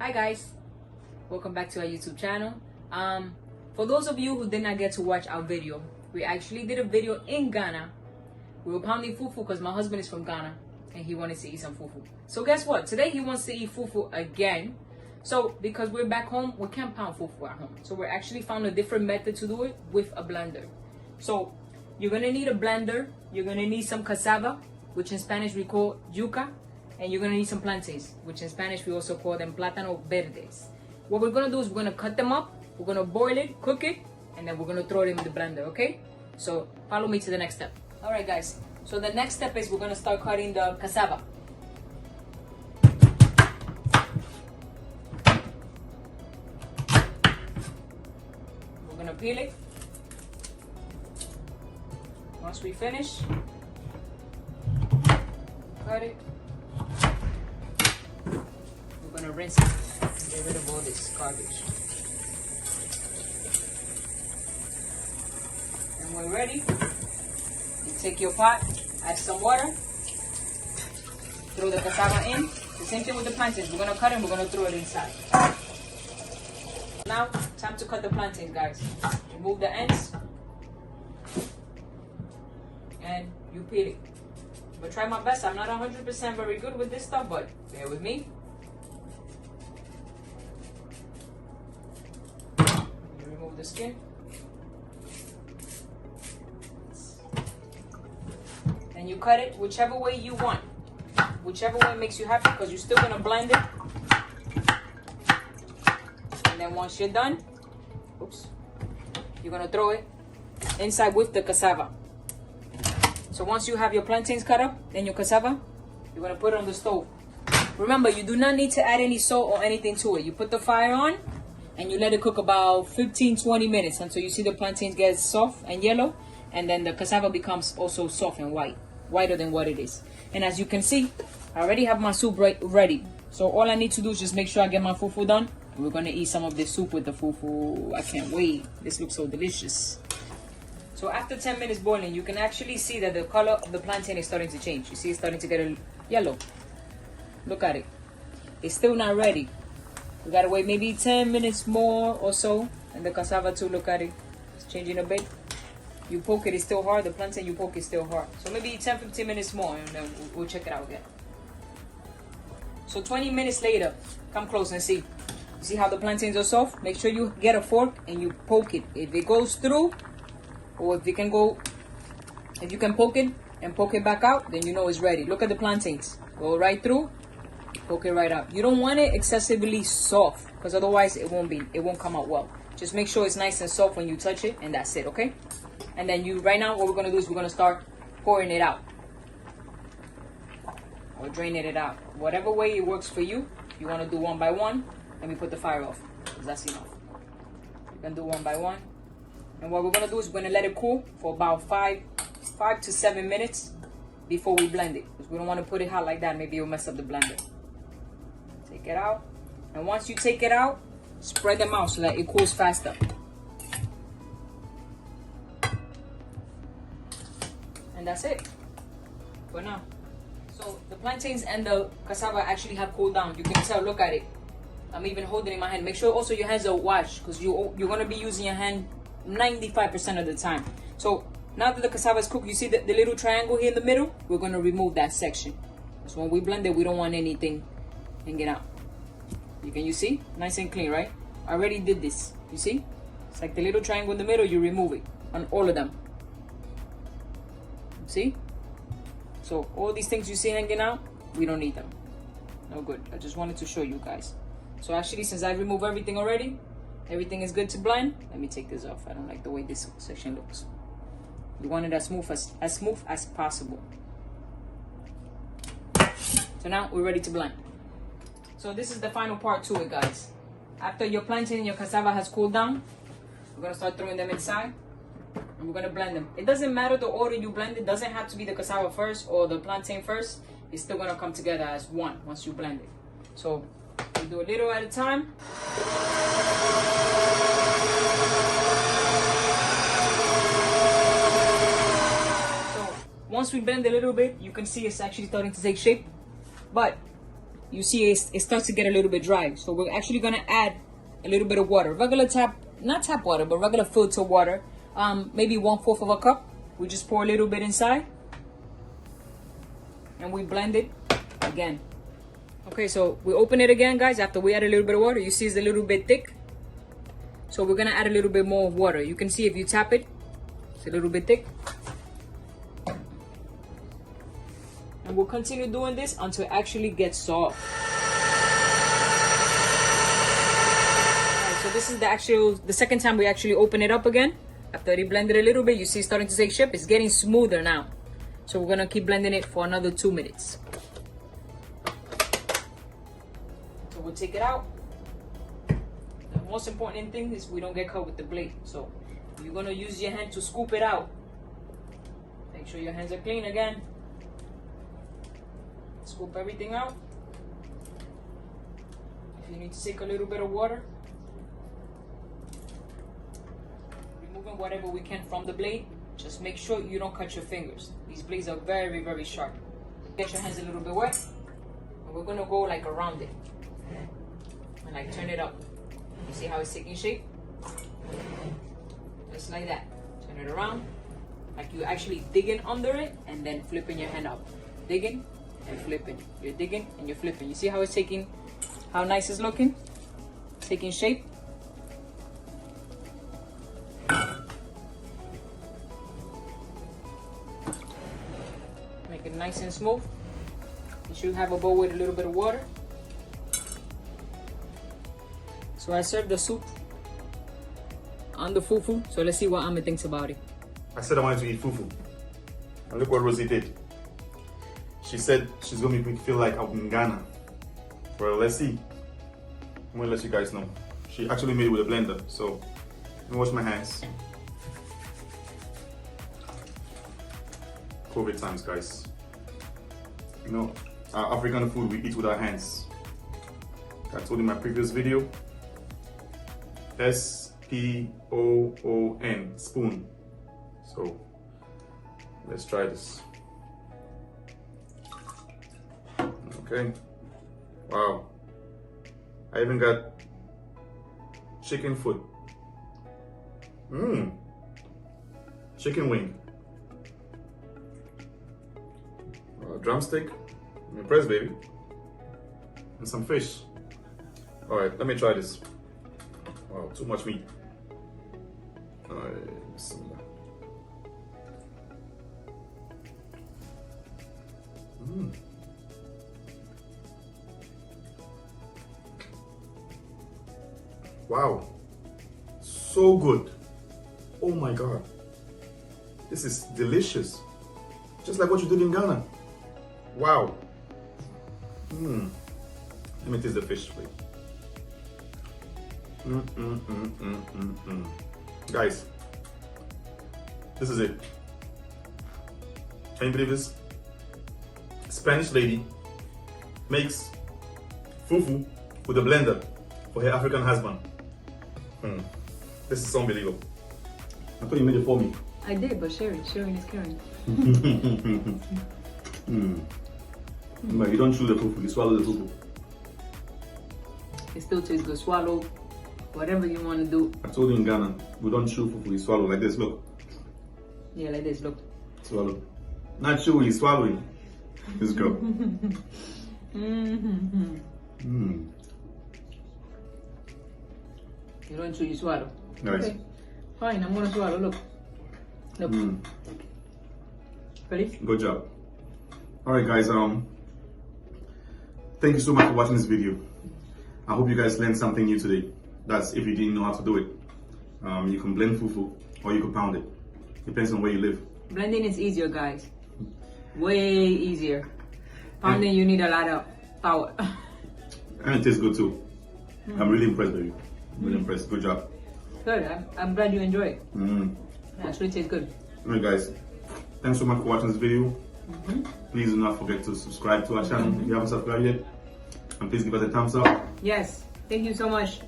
Hi guys, welcome back to our YouTube channel. For those of you who did not get to watch our video, we actually did a video in Ghana. We were pounding fufu because my husband is from Ghana and he wanted to eat some fufu. So guess what? Today he wants to eat fufu again. So because we're back home, we can't pound fufu at home. So we're actually found a different method to do it with a blender. So you're gonna need a blender. You're gonna need some cassava, which in Spanish we call yuca. And you're gonna need some plantains, which in Spanish we also call them plátano verdes. What we're gonna do is we're gonna cut them up, we're gonna boil it, cook it, and then we're gonna throw it in the blender, okay? So follow me to the next step. All right, guys. So the next step is we're gonna start cutting the cassava. We're gonna peel it. Once we finish, cut it. We're gonna rinse it and get rid of all this garbage. And when ready, you take your pot, add some water, throw the cassava in. The same thing with the plantains. We're gonna cut it and we're gonna throw it inside. Now, time to cut the plantains, guys. Remove the ends and you peel it. But try my best. I'm not 100% very good with this stuff, but bear with me. You remove the skin. And you cut it whichever way you want. Whichever way makes you happy, because you're still gonna blend it. And then once you're done, oops, you're gonna throw it inside with the cassava. So once you have your plantains cut up, then your cassava, you're gonna put it on the stove. Remember, you do not need to add any salt or anything to it. You put the fire on and you let it cook about 15-20 minutes until you see the plantains get soft and yellow, and then the cassava becomes also soft and white, whiter than what it is. And as you can see, I already have my soup ready. So all I need to do is just make sure I get my fufu done. And we're gonna eat some of this soup with the fufu. I can't wait. This looks so delicious. So after 10 minutes boiling, you can actually see that the color of the plantain is starting to change. You see it's starting to get a yellow. Look at it. It's still not ready. We gotta wait maybe 10 minutes more or so. And the cassava too, look at it. It's changing a bit. You poke it, it's still hard. The plantain you poke is still hard. So maybe 10-15 minutes more and then we'll check it out again. So 20 minutes later, come close and see. You see how the plantains are soft? Make sure you get a fork and you poke it. If it goes through, or if you can poke it and poke it back out, then you know it's ready. Look at the plantains. Go right through, poke it right out. You don't want it excessively soft, because otherwise it won't come out well. Just make sure it's nice and soft when you touch it, and that's it, okay? And then right now what we're gonna do is we're gonna start pouring it out. Or draining it out. Whatever way it works for you. If you wanna do one by one, let me put the fire off, because that's enough. You can do one by one. And what we're gonna do is we're gonna let it cool for about 5 to 7 minutes before we blend it. Because we don't want to put it hot like that. Maybe it'll mess up the blender. Take it out. And once you take it out, spread them out so that it cools faster. And that's it for now. So the plantains and the cassava actually have cooled down. You can tell, look at it. I'm even holding it in my hand. Make sure also your hands are washed, because you're gonna be using your hand 95% of the time. So now that the cassava is cooked, you see the little triangle here in the middle? We're going to remove that section. So when we blend it, we don't want anything hanging out. You see? Nice and clean, right? I already did this. You see? It's like the little triangle in the middle, you remove it on all of them. See? So all these things you see hanging out, we don't need them. No good. I just wanted to show you guys. So actually, since I removed everything already, everything is good to blend. Let me take this off. I don't like the way this section looks. You want it as smooth as possible. So now we're ready to blend. So this is the final part to it, guys. After your plantain and your cassava has cooled down, we're gonna start throwing them inside and we're gonna blend them. It doesn't matter the order you blend. It doesn't have to be the cassava first or the plantain first. It's still gonna come together as one once you blend it. So we do a little at a time. So once we blend a little bit, you can see it's actually starting to take shape. But you see it starts to get a little bit dry. So we're actually gonna add a little bit of water, regular not tap water, but regular filter water. Maybe 1/4 of a cup. We just pour a little bit inside, and we blend it again. Okay, so we open it again, guys. After we add a little bit of water, you see it's a little bit thick. So we're gonna add a little bit more of water. You can see if you tap it, it's a little bit thick. And we'll continue doing this until it actually gets soft. Alright, so this is the second time we actually open it up again. After they blend it a little bit, you see it's starting to take shape. It's getting smoother now. So we're gonna keep blending it for another 2 minutes. So we'll take it out. The most important thing is we don't get caught with the blade. So you're gonna use your hand to scoop it out. Make sure your hands are clean again. Scoop everything out. If you need to take a little bit of water, removing whatever we can from the blade. Just make sure you don't cut your fingers. These blades are very, very sharp. Get your hands a little bit wet, and we're gonna go like around it and like turn it up. You see how it's taking shape? Just like that. Turn it around, like you actually digging under it and then flipping your hand up. Digging and flipping. You're digging and you're flipping. You see how it's taking, how nice it's looking? Taking shape. Make it nice and smooth. You should have a bowl with a little bit of water. So I served the soup on the fufu. So let's see what Amma thinks about it. I said I wanted to eat fufu. And look what Rosy did. She said she's gonna make me feel like I'm in Ghana. Well, let's see. I'm gonna let you guys know. She actually made it with a blender, so let me wash my hands. COVID times, guys. You know, our African food, we eat with our hands. I told you in my previous video, S-P-O-O-N, spoon. So, let's try this. Okay. Wow. I even got chicken foot. Chicken wing. Drumstick. I'm impressed, baby. And some fish. Alright, let me try this. Wow, too much meat. Alright, Wow, so good. Oh my God, this is delicious. Just like what you did in Ghana. Wow. Let me taste the fish, please. Guys, this is it. Can you believe this? Spanish lady makes fufu with a blender for her African husband. This is unbelievable. I thought you made it for me. I did, but sharing is caring. But you don't chew the fufu, you swallow the fufu. It still tastes good. Swallow whatever you want to do. I told you in Ghana, we don't chew fufu, we swallow like this, look. Yeah, like this, look. Swallow. Not chewing, swallowing. Let's go. You don't chew, you swallow. Nice. Okay. Fine, I'm gonna swallow. Look. Look. Ready? Good job. Alright guys, thank you so much for watching this video. I hope you guys learned something new today. That's if you didn't know how to do it. You can blend fufu or you can pound it. Depends on where you live. Blending is easier, guys. Way easier. Pounding, you need a lot of power. And it tastes good too. I'm really impressed, baby. Really impressed. Good job. Good. I'm glad you enjoy it. It actually tastes good. Alright guys, thanks so much for watching this video. Please do not forget to subscribe to our channel if you haven't subscribed yet. And please give us a thumbs up. Yes. Thank you so much.